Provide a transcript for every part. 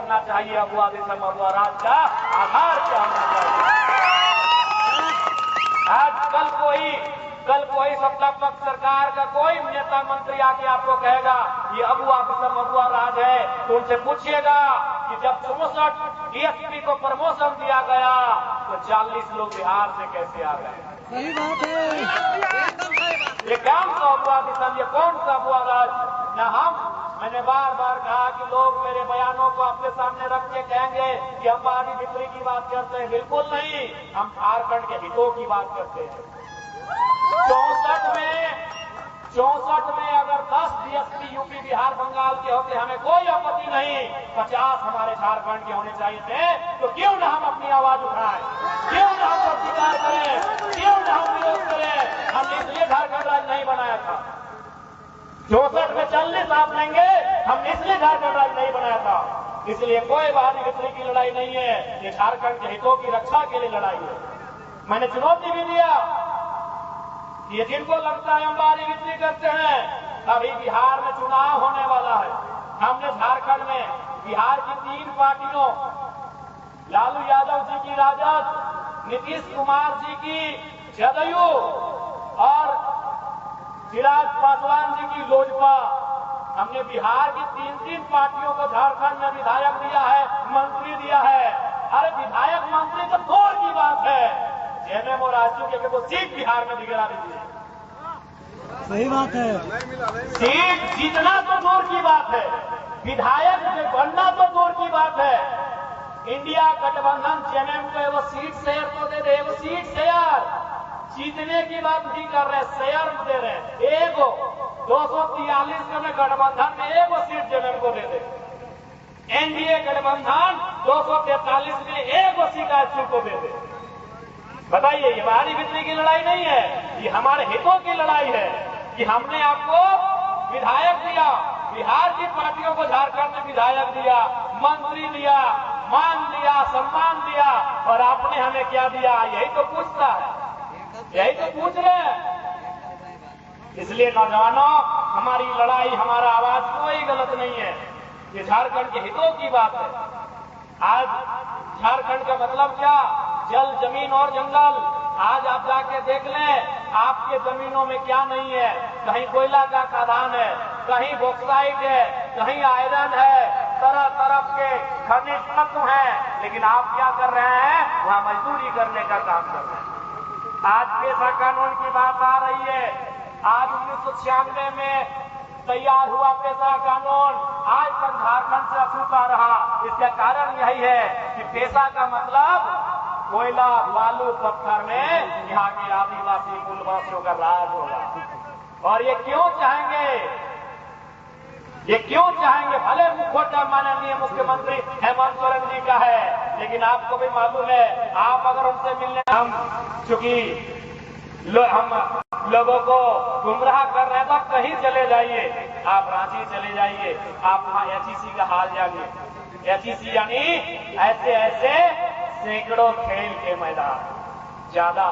करना चाहिए, अबुआदिज्म अबुआ राज का आधार क्या होना चाहिए। आज कल कोई सत्ता पक्ष सरकार का कोई नेता मंत्री आके आपको कहेगा ये अबुआदिज्म अबुआ राज है, तो उनसे पूछिएगा कि जब 64 डीएसपी को प्रमोशन दिया गया तो 40 लोग बिहार से कैसे आ गए। सही बात है। ये कौन सा अबुआदिज्म, ये कौन सा अबुआ राज। न मैंने बार बार कहा कि लोग मेरे बयानों को अपने सामने रख के कहेंगे कि हम बाहरी बिक्री की बात करते हैं, बिल्कुल नहीं, हम झारखंड के हितों की बात करते हैं। 64 में अगर 10 डीएसपी यूपी बिहार बंगाल के होते हमें कोई आपत्ति नहीं, 50 हमारे झारखंड के होने चाहिए थे, तो क्यों न हम अपनी आवाज उठाएं, क्यों न हम प्रतिकार करें, क्यों न हम विरोध करें। हमने इसलिए झारखंड राज्य नहीं बनाया था। 64 में 40 आप लेंगे, हमने इसलिए झारखंड राज्य नहीं बनाया था। इसलिए कोई बाहरी बिक्री की लड़ाई नहीं है, ये झारखंड के हितों की रक्षा के लिए लड़ाई है। मैंने चुनौती भी दिया, ये जिनको लगता है हम बाहरी बिक्री करते हैं, अभी बिहार में चुनाव होने वाला है। हमने झारखंड में बिहार की 3 पार्टियों, लालू यादव जी की राजद, नीतीश कुमार जी की जदयू और चिराग पासवान जी की लोजपा, हमने बिहार की 3 पार्टियों को झारखंड में विधायक दिया है, मंत्री दिया है। अरे विधायक मंत्री तो दूर की बात है, जेएमएम और आरजू के वो सीट बिहार में दिखला दीजिए। सही बात है। सीट जीतना तो दूर की बात है, विधायक बनना तो दूर की बात है। इंडिया गठबंधन जेएमएम को वो सीट शेयर तो दे दे, वो सीट शेयर, जीतने की बात नहीं कर रहे, शेयर दे रहे। एगो 243 में गठबंधन में एगो सीट जेएमएम को दे दे, एनडीए गठबंधन 243 में एगो सीट आरजू को दे दे। बताइए, ये बाहरी बिक्री की लड़ाई नहीं है, ये हमारे हितों की लड़ाई है कि हमने आपको विधायक दिया, बिहार की पार्टियों को झारखंड में विधायक दिया, मंत्री दिया, मान दिया, सम्मान दिया, और आपने हमें क्या दिया, यही तो पूछता है, यही तो पूछ रहे हैं। इसलिए नौजवानों, हमारी लड़ाई, हमारा आवाज कोई गलत नहीं है, ये झारखंड के हितों की बात है। आज झारखंड का मतलब क्या, जल, जमीन और जंगल। आज आप जाके देख लें, आपके जमीनों में क्या नहीं है, कहीं कोयला का खदान है, कहीं बॉक्साइट है, कहीं आयरन है, तरह तरह के खनिज तत्व हैं, लेकिन आप क्या कर रहे हैं, वहां मजदूरी करने का काम कर रहे हैं। आज पेशा कानून की बात आ रही है, आज 1996 में तैयार हुआ पेशा कानून, आज तक झारखंड से अछूता रहा। इसका कारण यही है कि पेशा का मतलब कोयला, बालू, पत्थर में यहाँ के आदिवासी मूलवासियों का राज होगा। और ये क्यों चाहेंगे, ये क्यों चाहेंगे, भले मुखोटा माननीय मुख्यमंत्री हेमंत सोरेन जी का है, लेकिन आपको भी मालूम है, आप अगर उनसे मिलने, हम चूंकि हम लोगों को गुमराह कर रहे हैं, तो कहीं चले जाइए, आप रांची चले जाइए, आप वहां एचईसी का हाल जानिए। एचईसी यानी ऐसे ऐसे सैकड़ों खेल के मैदान, ज्यादा,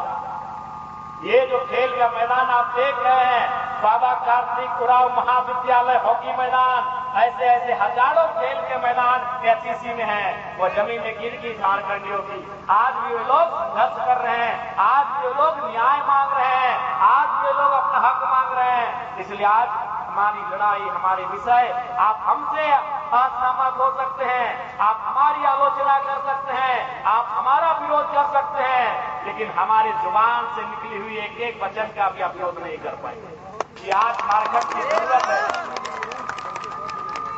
ये जो खेल का मैदान आप देख रहे हैं, बाबा कार्तिक उरांव महाविद्यालय हॉकी मैदान, ऐसे ऐसे हजारों खेल के मैदान एचईसी में हैं। वो जमीनें गिर की झारखंडियों की, आज भी वे लोग संघर्ष कर रहे हैं, आज भी वे लोग न्याय मांग रहे हैं, आज भी वे लोग अपना हक मांग रहे हैं। इसलिए आज हमारी लड़ाई, हमारे विषय, आप हमसे असहमत हो सकते हैं, आप हमारी आलोचना कर सकते हैं, आप हमारा विरोध कर सकते हैं, लेकिन हमारी जुबान से निकली हुई एक एक वचन का भी आप विरोध नहीं कर पाएंगे। ये आज झारखंड की जरूरत है।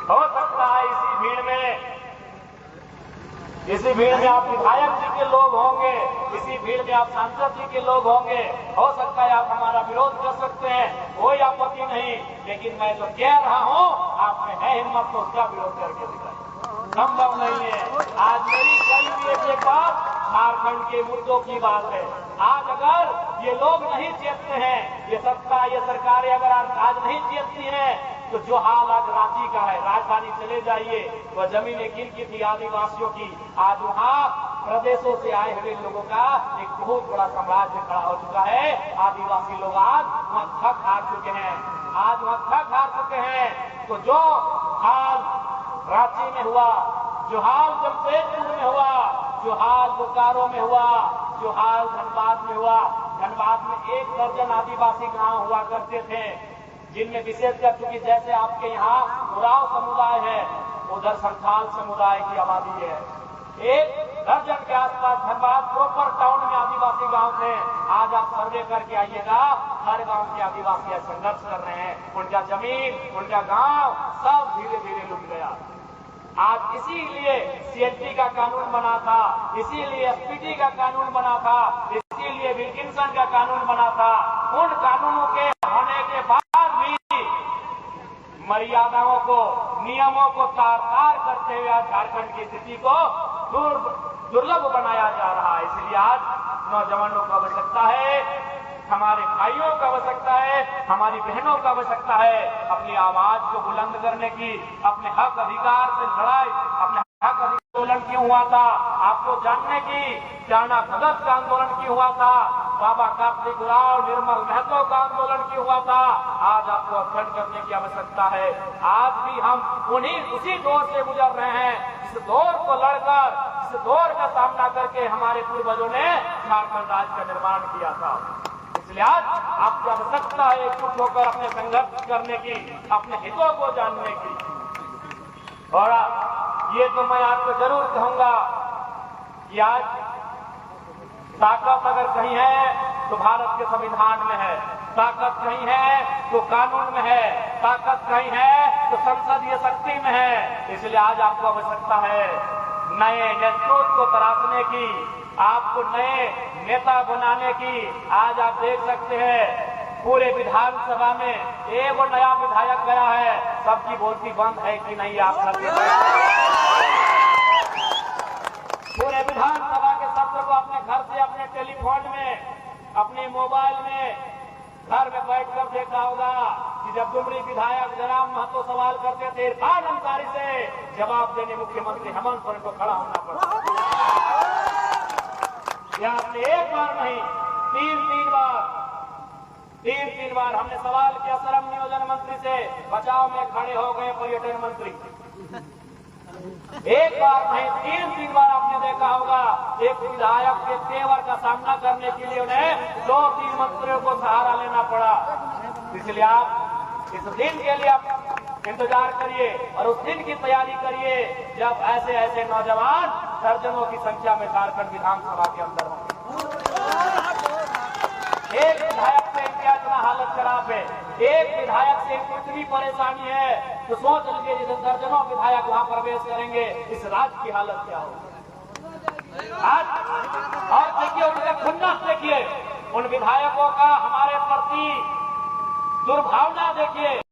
हो सकता है इसी भीड़ में आप विधायक जी के लोग होंगे, इसी भीड़ में आप सांसद जी के लोग होंगे, हो सकता है आप हमारा विरोध कर सकते हैं, कोई आपत्ति नहीं, लेकिन मैं जो कह रहा हूं, आप में है हिम्मत तो उसका विरोध करके दिखाइए, संभव नहीं है। आज मेरी कई भी एक बात झारखंड के मुद्दों की बात है। आज अगर ये लोग नहीं चेतते हैं, ये सत्ता, ये सरकारें अगर आज नहीं चेतती हैं, तो जो हाल आज रांची का है, राजधानी चले जाइए, वह जमीनें गिर की थी आदिवासियों की, आज वहाँ प्रदेशों से आए हुए लोगों का एक बहुत बड़ा साम्राज्य खड़ा हो चुका है। आदिवासी लोग आज वहाँ थक हार चुके हैं, आज वहाँ थक हार चुके हैं। तो जो हाल रांची में हुआ, जो हाल जमशेदपुर में हुआ, जो हाल बोकारो में हुआ, जो हाल धनबाद में हुआ। धनबाद में 1 दर्जन आदिवासी गांव हुआ करते थे, जिनमें विशेषकर चूंकि जैसे आपके यहाँ उराव समुदाय है, उधर संथाल समुदाय की आबादी है। 1 दर्जन के आसपास धनबाद प्रॉपर टाउन में आदिवासी गांव थे। आज आप सर्वे करके आइएगा, हर गांव के आदिवासी संघर्ष कर रहे हैं। उनका जमीन, उनका गांव सब धीरे धीरे लुट गया। आज इसीलिए सीएलटी का कानून बना था, इसीलिए एसपीटी का कानून बना था, इसीलिए विल्किंसन का कानून बना था। उन कानूनों के होने के बाद भी मर्यादाओं को, नियमों को तार-तार करते हुए आज झारखंड की स्थिति को दुर्लभ बनाया जा रहा है। इसलिए आज नौजवानों को आवश्यकता है, हमारे भाइयों को आवश्यकता है, हमारी बहनों को आवश्यकता है अपनी आवाज को बुलंद करने की, अपने हक अधिकार से लड़ाई, अपने हक आंदोलन क्यों हुआ था आपको जानने की, चाणा भगत का आंदोलन क्यों हुआ था, बाबा कार्तिक राव, निर्मल महतो का आंदोलन क्यों हुआ था, आज आपको अध्ययन करने की आवश्यकता है। आज भी हम उसी दौर से गुजर रहे हैं, इस दौर को लड़कर, इस दौर का सामना करके हमारे पूर्वजों ने झारखंड राज्य का निर्माण किया था। इसलिए आज आपकी आवश्यकता है एकजुट होकर अपने संघर्ष करने की, अपने हितों को जानने की। और ये तो मैं आपको जरूर कहूंगा कि आज ताकत अगर कहीं है तो भारत के संविधान में है, ताकत कहीं है तो कानून में है, ताकत कहीं है तो संसदीय शक्ति में है। इसलिए आज आपको आवश्यकता है नए नेतृत्व को तराशने की, आपको नए नेता बनाने की। आज आप देख सकते हैं पूरे विधानसभा में एक नया विधायक गया है, सबकी बोलती बंद है कि नहीं आप सबके पूरे विधानसभा के सत्र को अपने घर से, अपने टेलीफोन में, अपने मोबाइल में, घर में बैठकर देखा होगा कि जब डुमरी विधायक जयराम महतो सवाल करते थे इरफान अंसारी से, जवाब देने मुख्यमंत्री हेमंत सोरेन को खड़ा होना पड़ा। यह आपने एक बार नहीं, तीन बार हमने सवाल किया श्रम नियोजन मंत्री से, बचाव में खड़े हो गए पर्यटन मंत्री। एक बार नहीं, 3 बार आपने देखा होगा एक विधायक के तेवर का सामना करने के लिए उन्हें 2-3 मंत्रियों को सहारा लेना पड़ा। इसलिए आप इस दिन के लिए आप इंतजार करिए और उस दिन की तैयारी करिए जब ऐसे ऐसे नौजवान दर्जनों की संख्या में झारखंड विधानसभा के अंदर होंगे। एक विधायक से इनकी इतना हालत खराब है, एक विधायक से इनको इतनी परेशानी है तो सोच लीजिए जिस दर्जनों विधायक वहां प्रवेश करेंगे इस राज्य की हालत क्या होगी आज। और देखिए उनका खुन्नस देखिए, उन विधायकों का हमारे प्रति दुर्भावना देखिए।